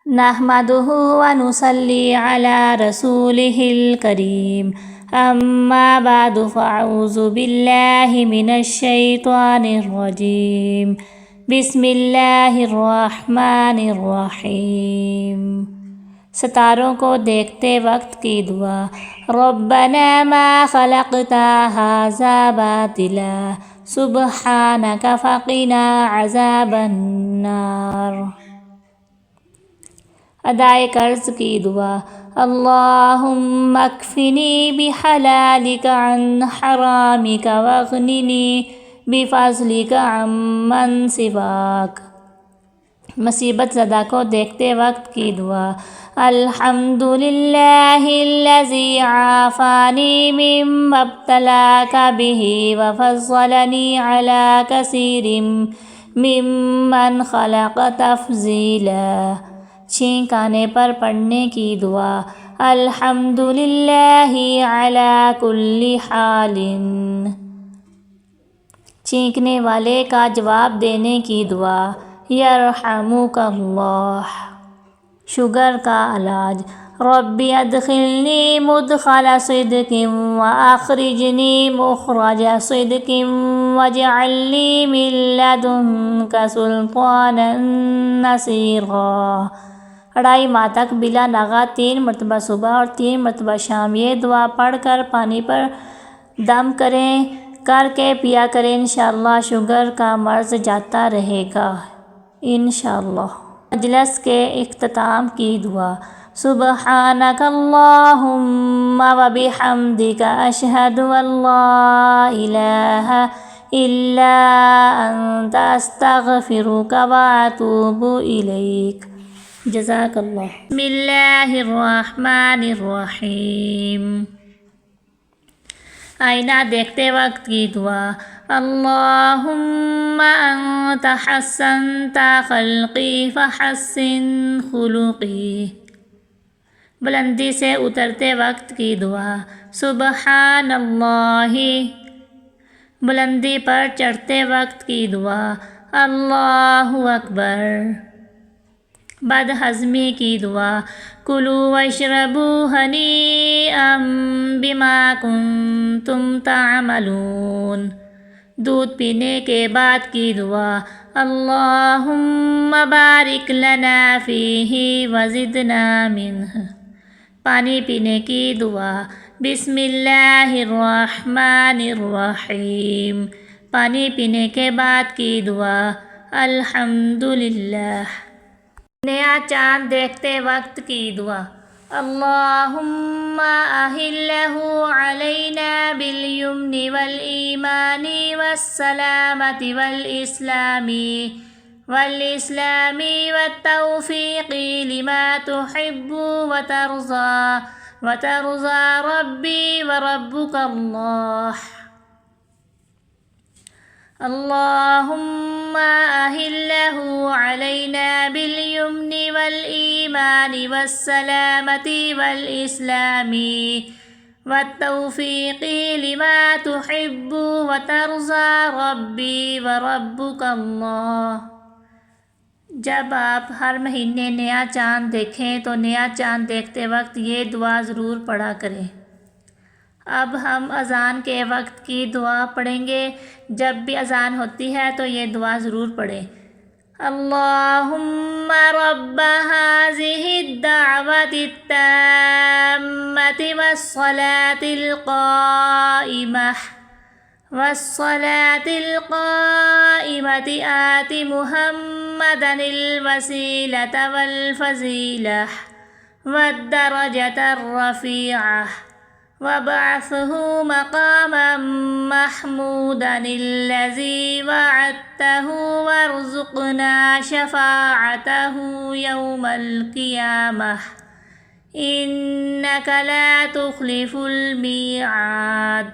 نحمده ونصلي على رسوله الكريم أما بعد فأعوذ بالله من الشيطان الرجيم بسم اللہ الرحمن الرحیم۔ ستاروں کو دیکھتے وقت کی دعا۔ ربنا ما خلقت هذا باطلا سبحانك فقنا عذاب النار۔ ادائے قرض کی دعا۔ اللہم اکفنی بحلالک عن حرامک واغننی بفضلک عمن سواک۔ مصیبت زدہ کو دیکھتے وقت کی دعا۔ الحمدللہ الذی عافانی مما ابتلاک بہ وفضلنی علی کثیر ممن خلق تفضیلا۔ چھینک آنے پر پڑھنے کی دعا۔ الحمدللہ علی کل حال۔ چھینکنے والے کا جواب دینے کی دعا۔ یرحمک اللہ۔ شوگر کا علاج۔ رب ادخلنی مدخل صدق واخرجنی مخرج صدق واجعل لی من لدنک سلطانا نصیرا۔ 2.5 ماہ تک بلا ناغہ 3 مرتبہ صبح اور 3 مرتبہ شام یہ دعا پڑھ کر پانی پر دم کر کے پیا کریں، انشاءاللہ شوگر کا مرض جاتا رہے گا انشاءاللہ۔ مجلس کے اختتام کی دعا۔ سبحانک اللہم وبحمدک اشہد ان لا الہ الا انت استغفرک واتوب الیک۔ جزاک اللہ۔ بسم اللہ الرحمن الرحیم۔ آئینہ دیکھتے وقت کی دعا۔ اللہم انت حسنت خلقی فحسن خلقی۔ بلندی سے اترتے وقت کی دعا۔ سبحان اللہ۔ بلندی پر چڑھتے وقت کی دعا۔ اللہ اکبر۔ بد ہضمی کی دعا۔ کلوا واشربوا ہنیئا بما کنتم تعملون۔ دودھ پینے کے بعد کی دعا۔ اللہم بارک لنا فیہ وزدنا منہ۔ پانی پینے کی دعا۔ بسم اللہ الرحمن الرحیم۔ پانی پینے کے بعد کی دعا۔ الحمدللہ۔ نیا چاند دیکھتے وقت کی دعا۔ اللہم اہلہ علینا بالیمن والایمان والسلامۃ والاسلام والتوفیق لما تحب وترضى ربی وربک اللہ۔ اللہم اہلہ علینا بالیمن والایمان والسلامۃ والاسلام والتوفیق لما تحب وترضى ربی وربک اللہ۔ جب آپ ہر مہینے نیا چاند دیکھیں تو نیا چاند دیکھتے وقت یہ دعا ضرور پڑھا کریں۔ اب ہم اذان کے وقت کی دعا پڑھیں گے۔ جب بھی اذان ہوتی ہے تو یہ دعا ضرور پڑھیں۔ اللہم رب هذه الدعوة التامة والصلاة القائمة آت محمدا الوسيلة والفضيلة والدرجة الرفيعة وابعثه مقاما محمودا الذي وعدته وارزقنا شفاعته يوم القيامة إنك لا تخلف الميعاد۔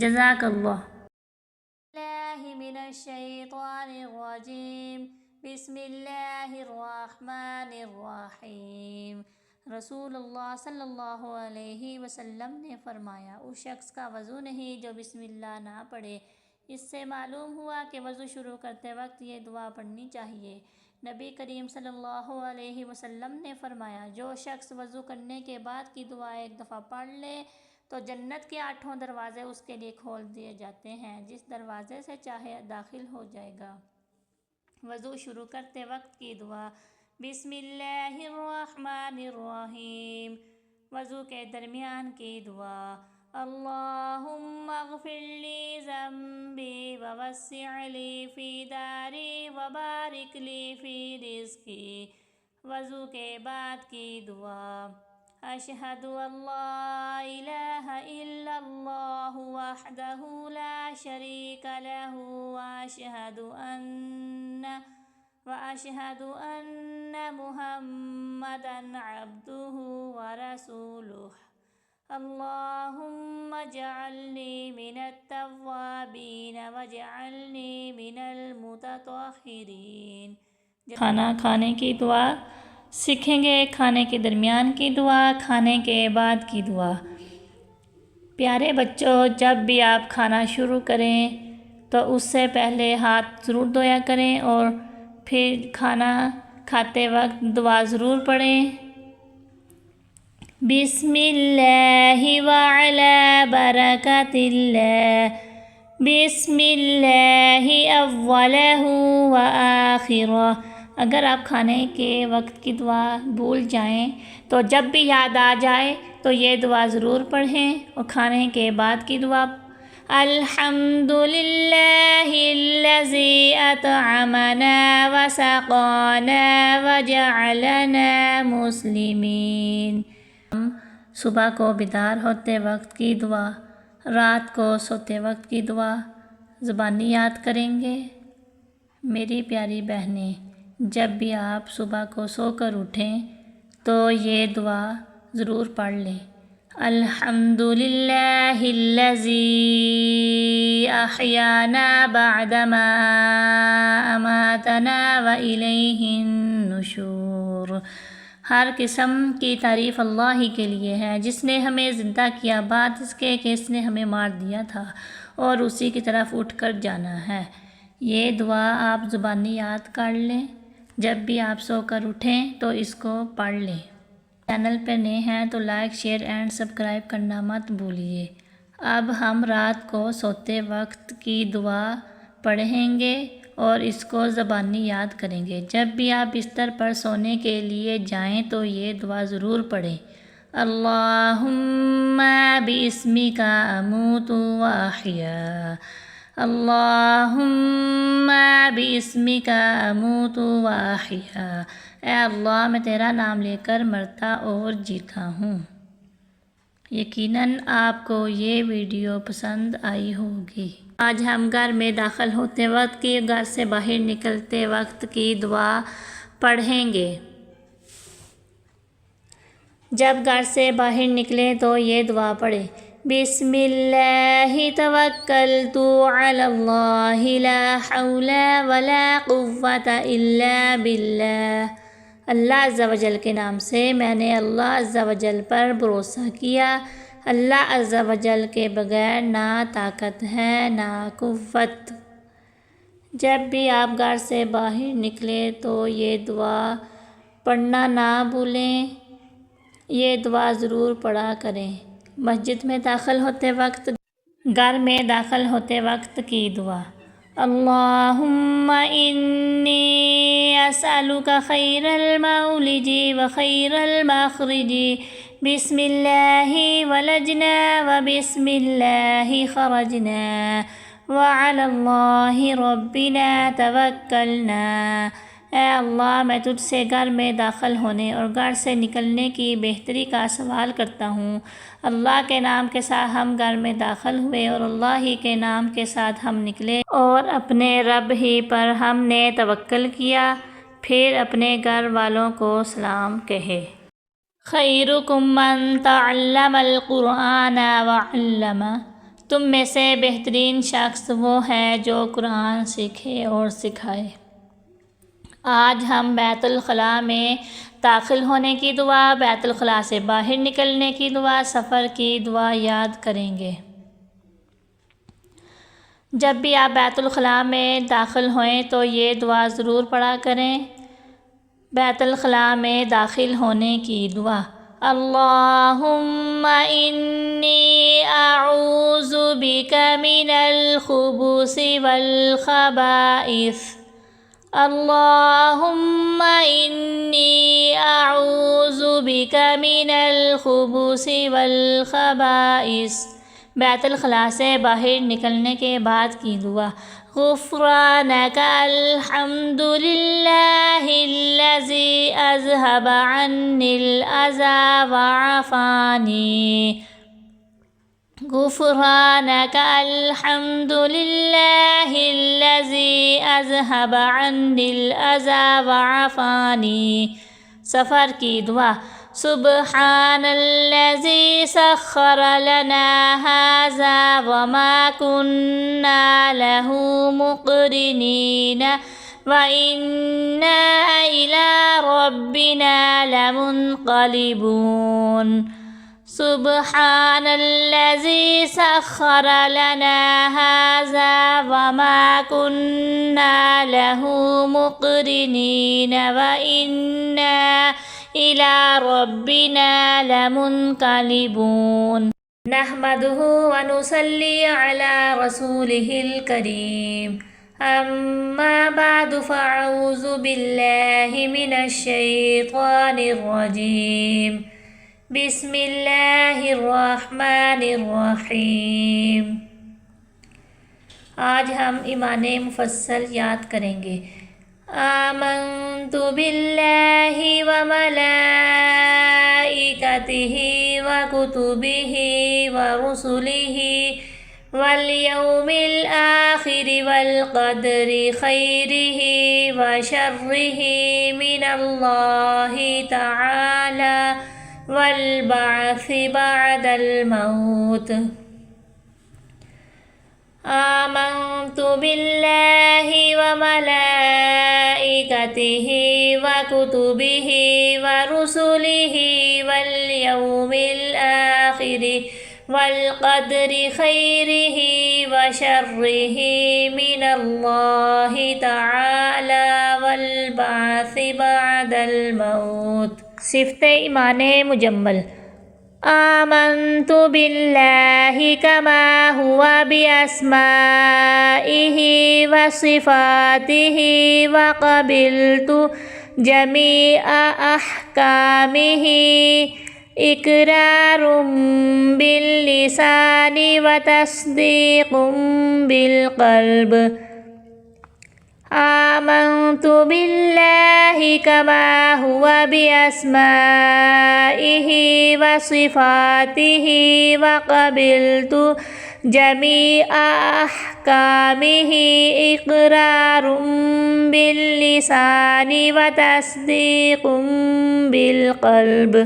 جزاک اللہ۔ اللہ من الشیطان الرجیم۔ بسم اللہ الرحمن الرحیم۔ رسول اللہ صلی اللہ علیہ وسلم نے فرمایا، اس شخص کا وضو نہیں جو بسم اللہ نہ پڑھے۔ اس سے معلوم ہوا کہ وضو شروع کرتے وقت یہ دعا پڑھنی چاہیے۔ نبی کریم صلی اللہ علیہ وسلم نے فرمایا، جو شخص وضو کرنے کے بعد کی دعا ایک دفعہ پڑھ لے تو جنت کے 8 دروازے اس کے لیے کھول دیے جاتے ہیں، جس دروازے سے چاہے داخل ہو جائے گا۔ وضو شروع کرتے وقت کی دعا: بسم اللہ الرحمن الرحیم۔ وضو کے درمیان کی دعا: اللہم اغفر لی ذنبی ووسع لی فی داری وبارک لی فی رزقی۔ وضو کے بعد کی دعا: اشہد ان لا الہ الا اللہ وحدہ لا شریک لہ واشہد ان محمدا عبدہ ورسولہ۔ اللہم اجعلنی من التوابین واجعلنی من المتطہرین۔ کھانا کھانے کی دعا سیکھیں گے۔ کھانے کے درمیان کی دعا، کھانے کے بعد کی دعا۔ پیارے بچوں، جب بھی آپ کھانا شروع کریں تو اس سے پہلے ہاتھ ضرور دھویا کریں اور پھر کھانا کھاتے وقت دعا ضرور پڑھیں۔ بسم اللہ وعلی برکت اللہ، بسم اللہ اولہ وآخرہ۔ اگر آپ کھانے کے وقت کی دعا بھول جائیں تو جب بھی یاد آ جائے تو یہ دعا ضرور پڑھیں۔ اور کھانے کے بعد کی دعا: الحمد للہ الذی اطعمنا وسقانا وجعلنا مسلمین۔ ہم صبح کو بیدار ہوتے وقت کی دعا، رات کو سوتے وقت کی دعا زبانی یاد کریں گے۔ میری پیاری بہنیں، جب بھی آپ صبح کو سو کر اٹھیں تو یہ دعا ضرور پڑھ لیں۔ الحمد للہ الذی احیانا بعدما اماتنا والیہ النشور۔ ہر قسم کی تعریف اللہ ہی کے لیے ہے، جس نے ہمیں زندہ کیا بعد اس کے کہ اس نے ہمیں مار دیا تھا، اور اسی کی طرف اٹھ کر جانا ہے۔ یہ دعا آپ زبانی یاد کر لیں۔ جب بھی آپ سو کر اٹھیں تو اس کو پڑھ لیں۔ چینل پر نئے ہیں تو لائک، شیئر اینڈ سبسکرائب کرنا مت بھولیے۔ اب ہم رات کو سوتے وقت کی دعا پڑھیں گے اور اس کو زبانی یاد کریں گے۔ جب بھی آپ بستر پر سونے کے لیے جائیں تو یہ دعا ضرور پڑھیں۔ اللہم باسمک اموت واحیا، اللہم باسمک اموت واحیا۔ اے اللہ، میں تیرا نام لے کر مرتا اور جیتا ہوں۔ یقیناً آپ کو یہ ویڈیو پسند آئی ہوگی۔ آج ہم گھر میں داخل ہوتے وقت کی، گھر سے باہر نکلتے وقت کی دعا پڑھیں گے۔ جب گھر سے باہر نکلیں تو یہ دعا پڑھیں: بسم اللہ توکلت علی اللہ لا حول ولا قوة الا باللہ۔ اللہ عز و جل کے نام سے میں نے اللہ عز و جل پر بھروسہ کیا۔ اللہ عز و جل کے بغیر نہ طاقت ہے نہ قوت۔ جب بھی آپ گھر سے باہر نکلیں تو یہ دعا پڑھنا نہ بھولیں۔ یہ دعا ضرور پڑھا کریں۔ مسجد میں داخل ہوتے وقت، گھر میں داخل ہوتے وقت کی دعا: اللہم انی اسألک خیر المولج و خیر المخرج، بسم اللہ ولجنا و بسم اللہ خرجنا وعلی اللہ ربنا توکلنا۔ اے اللہ، میں تجھ سے گھر میں داخل ہونے اور گھر سے نکلنے کی بہتری کا سوال کرتا ہوں۔ اللہ کے نام کے ساتھ ہم گھر میں داخل ہوئے اور اللہ ہی کے نام کے ساتھ ہم نکلے، اور اپنے رب ہی پر ہم نے توکل کیا۔ پھر اپنے گھر والوں کو سلام کہے۔ خیرکم من تعلم القرآن وعلمہ۔ تم میں سے بہترین شخص وہ ہے جو قرآن سیکھے اور سکھائے۔ آج ہم بیت الخلاء میں داخل ہونے کی دعا، بیت الخلاء سے باہر نکلنے کی دعا، سفر کی دعا یاد کریں گے۔ جب بھی آپ بیت الخلاء میں داخل ہوئیں تو یہ دعا ضرور پڑھا کریں: بیت الخلاء میں داخل ہونے کی دعا۔ اللہم انی اعوذ بک من الخبث والخبائث۔ اللہم انی اعوذ بک من الخبث والخبائث۔ بیت الخلاء سے باہر نکلنے کے بعد کی دعا۔ غفرانک الحمد للہ الذی اذہب عنی الاذی وعافانی۔ غفرانک الحمد للہ الذی اذہب عنی الاذی وعافانی۔ سفر کی دعا۔ سبحان الذی سخر لنا ھذا وما كنا له مقرنین وإنا إلی ربنا لمنقلبون۔ سبحان الذی سخر لنا ھذا وما كنا له مقرنین وإنا إلی ربنا لمنقلبون۔ نحمدہ ونصلی علی رسولہ الکریم۔ اما بعد فاعوذ باللہ من الشیطان الرجیم۔ بسم اللہ الرحمن الرحیم۔ آج ہم ایمان مفصل یاد کریں گے۔ آمنت باللہ وملائکتہ وکتبہ ورسلہ والیوم الآخر والقدر خیرہ وشرہ من اللہ تعالی والبعث بعد الموت۔ آمنت باللہ وملائکتہ وکتبہ ورسلہ والیوم الآخر والقدر خیرہ وشرہ من اللہ تعالی والبعث بعد الموت۔ صفت ایمان مجمل۔ آمنت باللہ کما ہوا باسمائہ وصفاتہ وقبلت جمیع احکامہ اقرار باللسان وتصدیق بالقلب۔ آمنت باللہ کما ہوا باسمائہ وصفاتہ وقبلت جمیع احکامہ اقرار باللسان وتصدیق بالقلب۔